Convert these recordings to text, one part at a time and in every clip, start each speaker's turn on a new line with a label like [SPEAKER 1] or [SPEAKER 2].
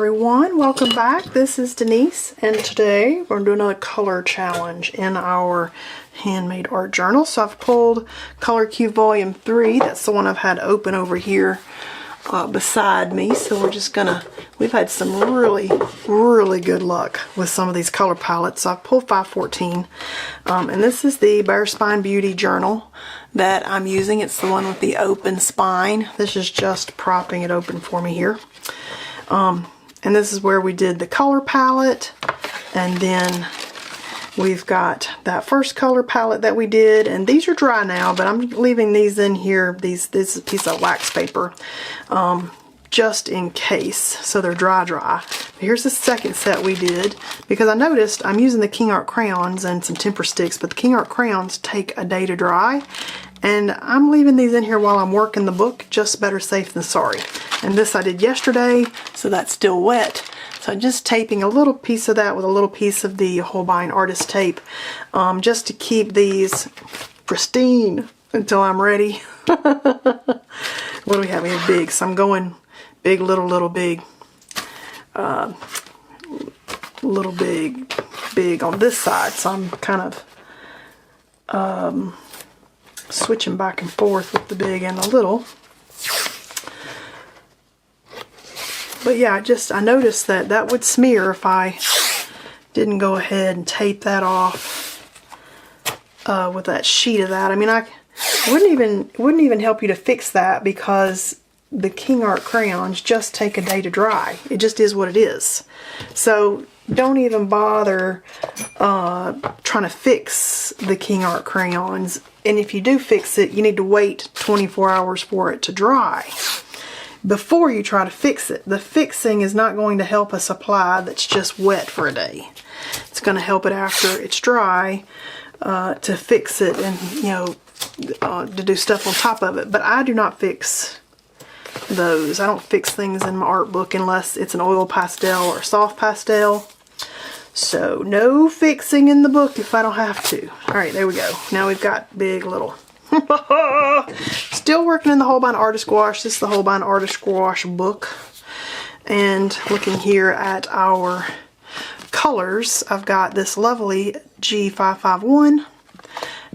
[SPEAKER 1] everyone, welcome back. This is Denise, and today we're going to do another color challenge in our handmade art journal. So I've pulled Color Cube Volume 3. That's the one I've had open over here beside me. So we're just gonna, we've had some really good luck with some of these color palettes. So I've pulled 514, and this is the Bare Spine Beauty journal that I'm using. It's the one with the open spine. This is just propping it open for me here. And this is where we did the color palette, and then we've got that first color palette that we did, and these are dry now, but I'm leaving these in here. This is a piece of wax paper, just in case, so they're dry. Here's the second set we did, because I noticed I'm using the Kingart crayons and some tempera sticks, but the Kingart crayons take a day to dry, and I'm leaving these in here while I'm working the book, just better safe than sorry. And this I did yesterday, so that's still wet. So I'm just taping a little piece of that with a little piece of the Holbein artist tape, just to keep these pristine until I'm ready. What do we have? We have big, so I'm going big, little, big, little, big on this side. So I'm kind of switching back and forth with the big and the little. But yeah, I noticed that would smear if I didn't go ahead and tape that off with that sheet of that. I mean, it wouldn't even help you to fix that, because the Kingart crayons just take a day to dry. It just is what it is. So don't even bother trying to fix the Kingart crayons. And if you do fix it, you need to wait 24 hours for it to dry before you try to fix it. The fixing is not going to help a supply that's just wet for a day. It's going to help it after it's dry to fix it and, you know, to do stuff on top of it. But I do not fix those. I don't fix things in my art book unless it's an oil pastel or soft pastel. So no fixing in the book if I don't have to. Alright, there we go. Now we've got big, little. Still working in the Holbein Artist Gouache. This is the Holbein Artist Gouache book. And looking here at our colors, I've got this lovely G551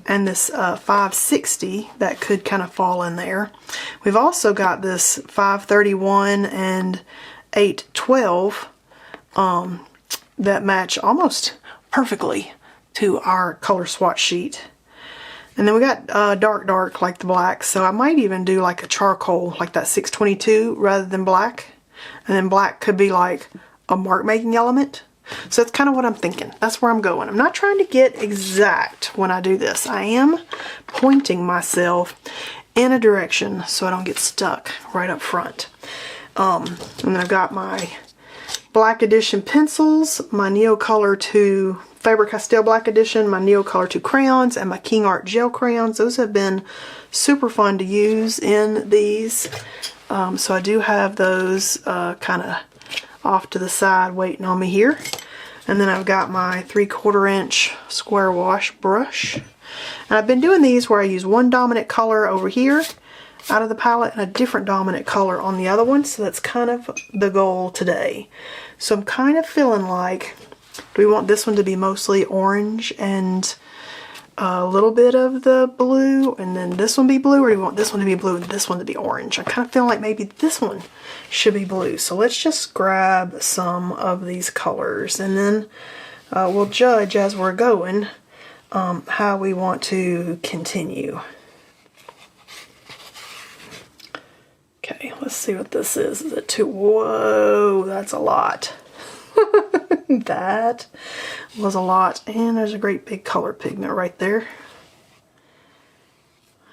[SPEAKER 1] and this 560 that could kind of fall in there. We've also got this 531 and 812 that match almost perfectly to our color swatch sheet. And then we got dark like the black, so I might even do like a charcoal, like that 622 rather than black. And then black could be like a mark making element. So that's kind of what I'm thinking. That's where I'm going. I'm not trying to get exact when I do this. I am pointing myself in a direction so I don't get stuck right up front. And then I've got my Black Edition pencils, my NeoColor II Faber-Castell Black Edition, my NeoColor II crayons, and my Kingart gel crayons. Those have been super fun to use in these. So I do have those kind of off to the side waiting on me here. And then I've got my 3/4 inch square wash brush. And I've been doing these where I use one dominant color over here out of the palette and a different dominant color on the other one. So that's kind of the goal today. So I'm kind of feeling like, do we want this one to be mostly orange and a little bit of the blue, and then this one be blue, or do we want this one to be blue and this one to be orange? I kind of feel like maybe this one should be blue. So let's just grab some of these colors, and then we'll judge as we're going how we want to continue. Okay, let's see what this is. Is it too? Whoa, that's a lot. That was a lot. And there's a great big color pigment right there.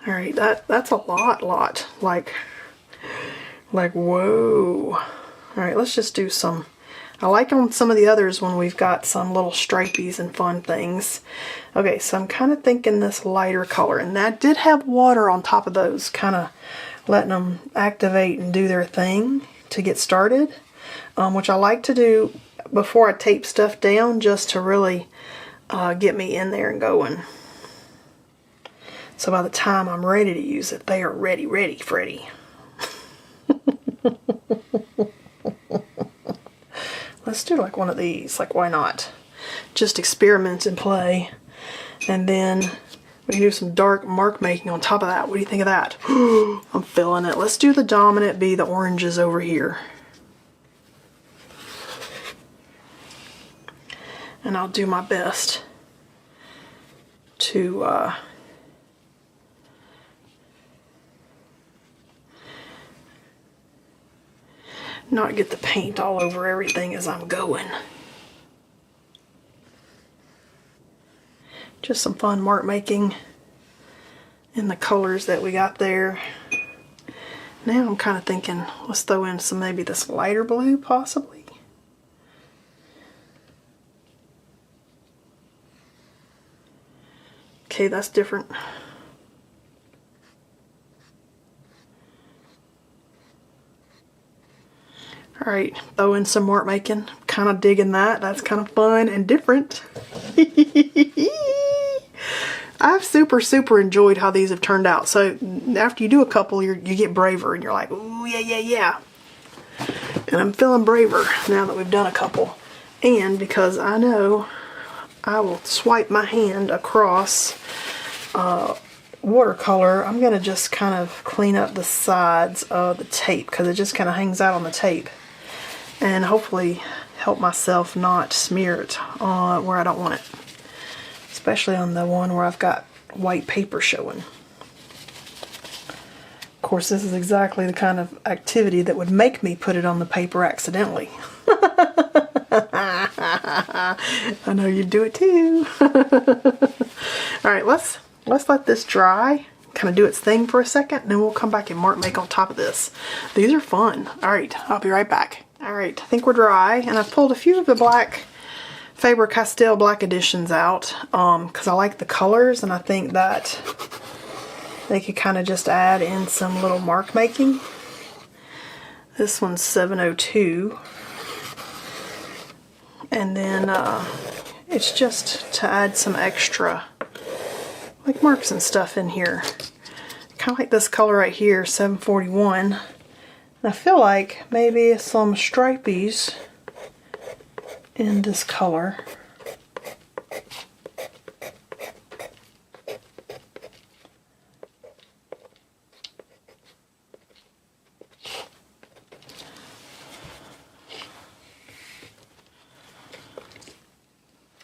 [SPEAKER 1] Alright, that's a lot. Like whoa. Alright, let's just do some. I like on some of the others when we've got some little stripies and fun things. Okay, so I'm kind of thinking this lighter color. And that did have water on top of those, kind of letting them activate and do their thing to get started. Which I like to do before I tape stuff down, just to really get me in there and going. So by the time I'm ready to use it, they are ready, Freddy. Let's do like one of these, like why not? Just experiment and play. And then we can do some dark mark making on top of that. What do you think of that? I'm feeling it. Let's do the dominant be the oranges over here. And I'll do my best to not get the paint all over everything as I'm going. Just some fun mark making in the colors that we got there. Now I'm kind of thinking, let's throw in some maybe this lighter blue possibly. Okay, that's different. Alright, throw in some mark making. Kind of digging that. That's kind of fun and different. I've super enjoyed how these have turned out. So after you do a couple, you get braver and you're like, ooh, yeah. And I'm feeling braver now that we've done a couple. And because I know I will swipe my hand across watercolor, I'm going to just kind of clean up the sides of the tape because it just kind of hangs out on the tape. And hopefully help myself not smear it on where I don't want it. Especially on the one where I've got white paper showing. Of course, this is exactly the kind of activity that would make me put it on the paper accidentally. I know you'd do it too. Alright, let's let this dry. Kind of do its thing for a second, and then we'll come back and mark make on top of this. These are fun. Alright, I'll be right back. Alright, I think we're dry, and I've pulled a few of the black Faber-Castell Black editions out because I like the colors, and I think that they could kind of just add in some little mark making. This one's 702, and then it's just to add some extra like marks and stuff in here. Kind of like this color right here, 741. And I feel like maybe some stripies in this color.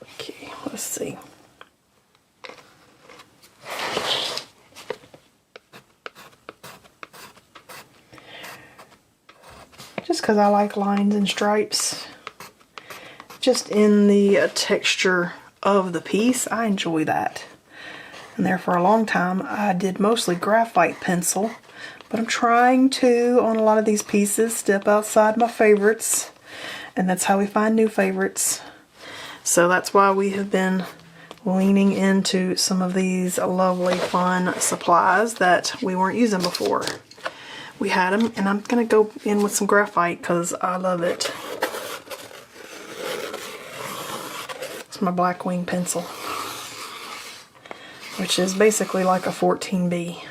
[SPEAKER 1] Okay, let's see. Just because I like lines and stripes. Just in the texture of the piece, I enjoy that. And there for a long time I did mostly graphite pencil, but I'm trying to, on a lot of these pieces, step outside my favorites, and that's how we find new favorites. So that's why we have been leaning into some of these lovely fun supplies that we weren't using before. We had them, and I'm going to go in with some graphite because I love it. It's my black wing pencil, which is basically like a 14B,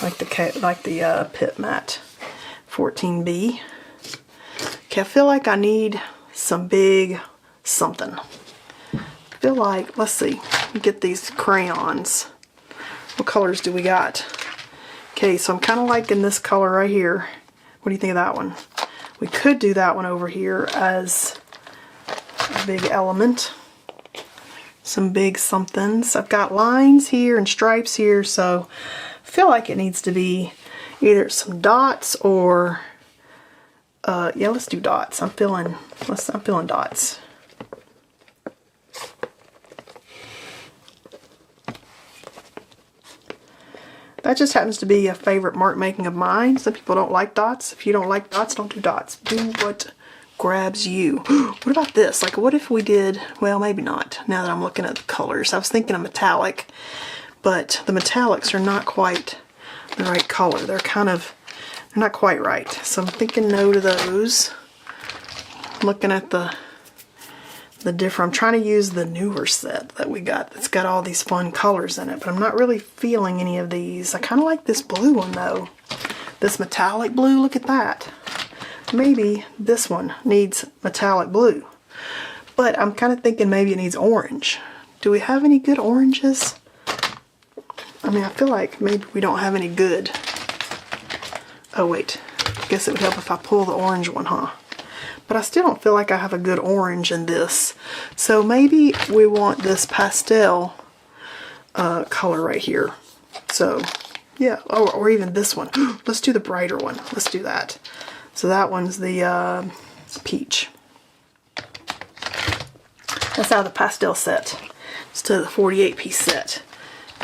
[SPEAKER 1] like the Pit Matte 14B. Okay, I feel like I need some big something. I feel like, let's see, we get these crayons. What colors do we got? Okay, so I'm kind of liking this color right here. What do you think of that one? We could do that one over here as a big element. Some big somethings. I've got lines here and stripes here, so I feel like it needs to be either some dots or yeah, let's do dots. I'm feeling dots. That just happens to be a favorite mark making of mine. Some people don't like dots. If you don't like dots, don't do dots. Do what grabs you. What about this? Like, what if we did, well, maybe not, now that I'm looking at the colors. I was thinking of metallic, but the metallics are not quite the right color. They're not quite right. So I'm thinking no to those. Looking at the different, I'm trying to use the newer set that we got that's got all these fun colors in it, but I'm not really feeling any of these. I kind of like this blue one though. This metallic blue, look at that. maybe this one needs metallic blue. But I'm kind of thinking maybe it needs orange. Do we have any good oranges? I mean, I feel like maybe we don't have any good. Oh wait, I guess it would help if I pull the orange one, huh? But I still don't feel like I have a good orange in this. So maybe we want this pastel color right here. So yeah, or even this one. Let's do the brighter one. Let's do that. So that one's the peach. That's out of the pastel set. It's to the 48-piece set.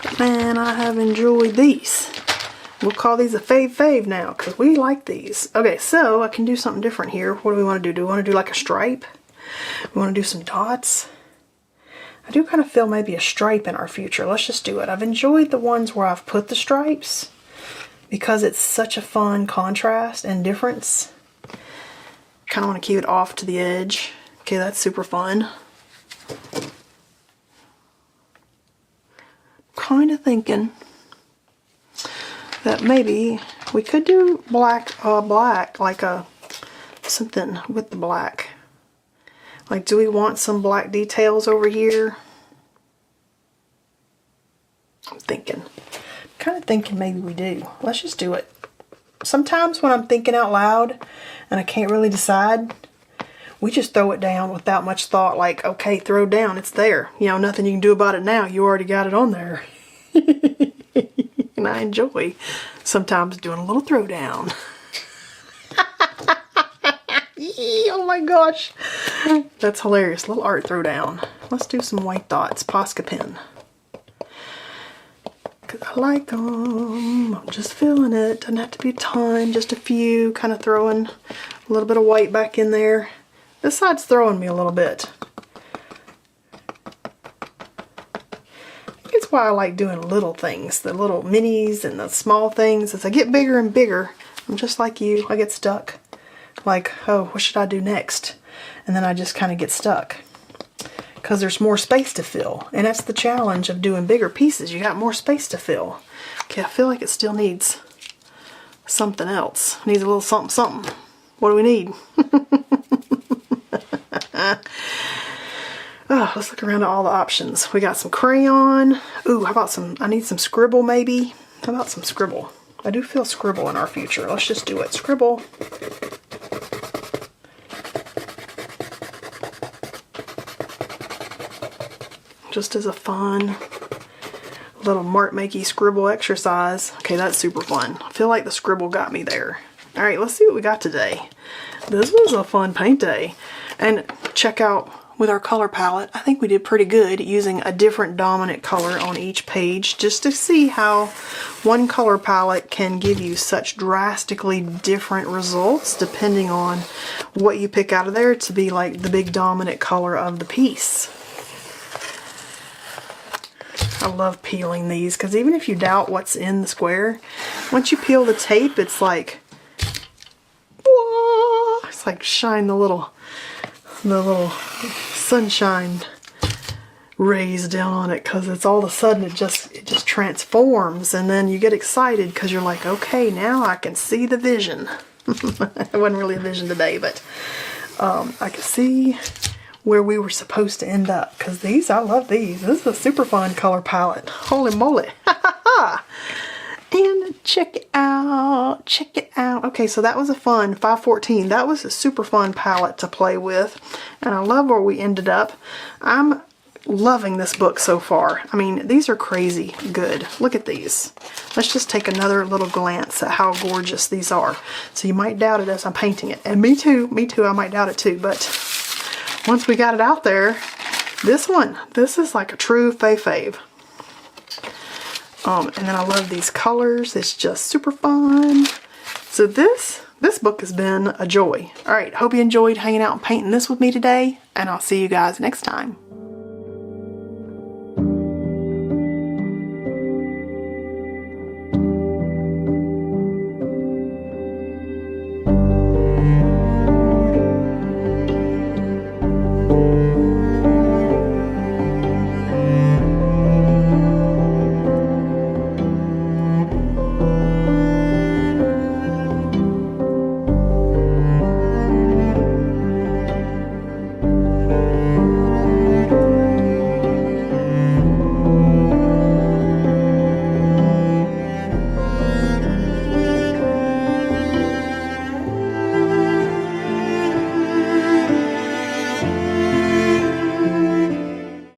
[SPEAKER 1] But man, I have enjoyed these. We'll call these a fave now, because we like these. Okay, so I can do something different here. What do we want to do? Do we want to do like a stripe? We want to do some dots? I do kind of feel maybe a stripe in our future. Let's just do it. I've enjoyed the ones where I've put the stripes because it's such a fun contrast and difference. Kind of want to keep it off to the edge. Okay, that's super fun. Kind of thinking that maybe we could do black, like something with the black. Like, do we want some black details over here? I'm thinking. Kind of thinking maybe we do. Let's just do it. Sometimes when I'm thinking out loud and I can't really decide, we just throw it down without much thought. Like, okay, throw down, it's there. You know, nothing you can do about it now. You already got it on there. And I enjoy sometimes doing a little throwdown. Oh my gosh. That's hilarious. Little art throwdown. Let's do some white dots. Posca pen. Because I like them. I'm just feeling it. Doesn't have to be a ton. Just a few. Kind of throwing a little bit of white back in there. This side's throwing me a little bit. That's why I like doing little things. The little minis and the small things. As I get bigger and bigger, I'm just like you. I get stuck. Like, oh, what should I do next? And then I just kind of get stuck. Because there's more space to fill. And that's the challenge of doing bigger pieces. You got more space to fill. Okay, I feel like it still needs something else. It needs a little something something. What do we need? Oh, let's look around at all the options. We got some crayon. Ooh, how about some, I need some scribble maybe. How about some scribble? I do feel scribble in our future. Let's just do it. Scribble. Just as a fun little mark-makey scribble exercise. Okay, that's super fun. I feel like the scribble got me there. All right, let's see what we got today. This was a fun paint day. And check out with our color palette, I think we did pretty good using a different dominant color on each page just to see how one color palette can give you such drastically different results depending on what you pick out of there to be like the big dominant color of the piece. I love peeling these because even if you doubt what's in the square, once you peel the tape, it's like, whoa, it's like shine the little sunshine rays down on it, because it's all of a sudden it just transforms, and then you get excited because you're like, okay, now I can see the vision. It wasn't really a vision today, but I could see where we were supposed to end up, because these, I love these. This is a super fun color palette. Holy moly. And check it out. Check it out. Okay, so that was a fun 514. That was a super fun palette to play with. And I love where we ended up. I'm loving this book so far. I mean, these are crazy good. Look at these. Let's just take another little glance at how gorgeous these are. So you might doubt it as I'm painting it. And me too, I might doubt it too. But once we got it out there, this is like a true fave. And then I love these colors. It's just super fun. So this book has been a joy. All right, hope you enjoyed hanging out and painting this with me today, and I'll see you guys next time.